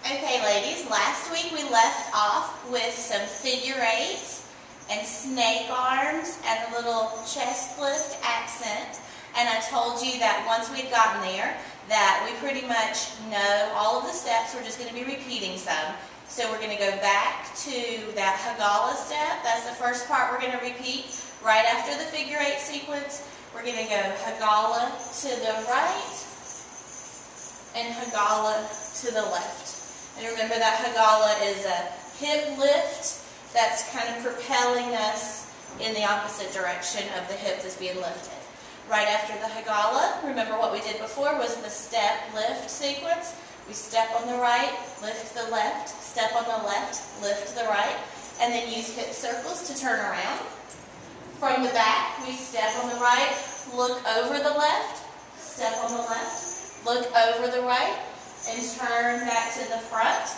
Okay, ladies, last week we left off with some figure eights and snake arms and a little chest lift accent. And I told you that once we'd gotten there, that we pretty much know all of the steps. We're just going to be repeating some. So we're going to go back to that Hagala step. That's the first part we're going to repeat right after the figure eight sequence. We're going to go Hagala to the right and Hagala to the left. And remember that Hagala is a hip lift that's kind of propelling us in the opposite direction of the hip that's being lifted. Right after the Hagala, remember what we did before was the step lift sequence. We step on the right, lift the left, step on the left, lift the right, and then use hip circles to turn around. From the back, we step on the right, look over the left, step on the left, look over the right, and turn back to the front.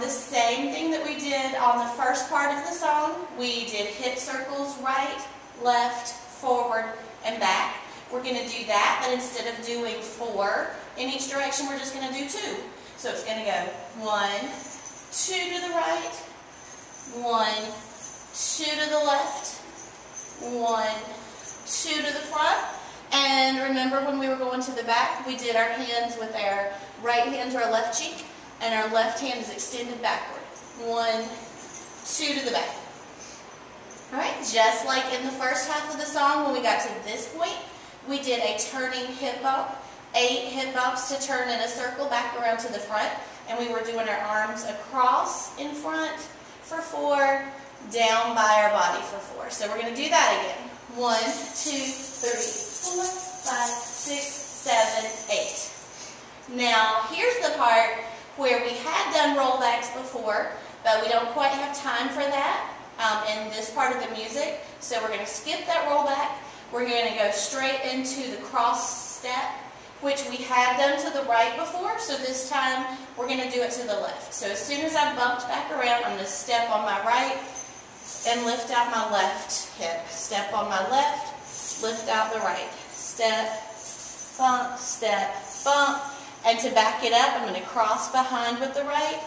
The same thing that we did on the first part of the song. We did hip circles, right, left, forward, and back. We're going to do that, but instead of doing 4 in each direction, we're just going to do 2. So it's going to go 1, 2 to the right, 1, 2 to the left, 1, 2 to the front. And remember when we were going to the back, we did our hands with our right hand to our left cheek, and our left hand is extended backward. 1, 2 to the back. All right, just like in the first half of the song, when we got to this point, we did a turning hip bump, 8 hip bumps to turn in a circle back around to the front, and we were doing our arms across in front for 4, down by our body for 4. So we're going to do that again. 1, 2, 3, 4, 5, 6, 7, 8. Now, here's the part where we had done rollbacks before, but we don't quite have time for that in this part of the music. So we're going to skip that rollback. We're going to go straight into the cross step, which we had done to the right before. So this time, we're going to do it to the left. So as soon as I bumped back around, I'm going to step on my right and lift out my left hip. Step on my left, lift out the right. Step, bump. And to back it up, I'm going to cross behind with the right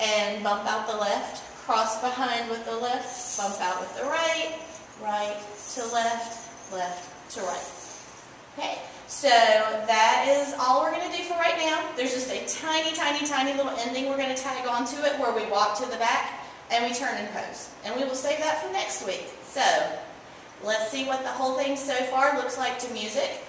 and bump out the left. Cross behind with the left, bump out with the right, right to left, left to right. Okay, so that is all we're going to do for right now. There's just a tiny, tiny, tiny little ending we're going to tag onto it where we walk to the back and we turn and pose. And we will save that for next week. So let's see what the whole thing so far looks like to music.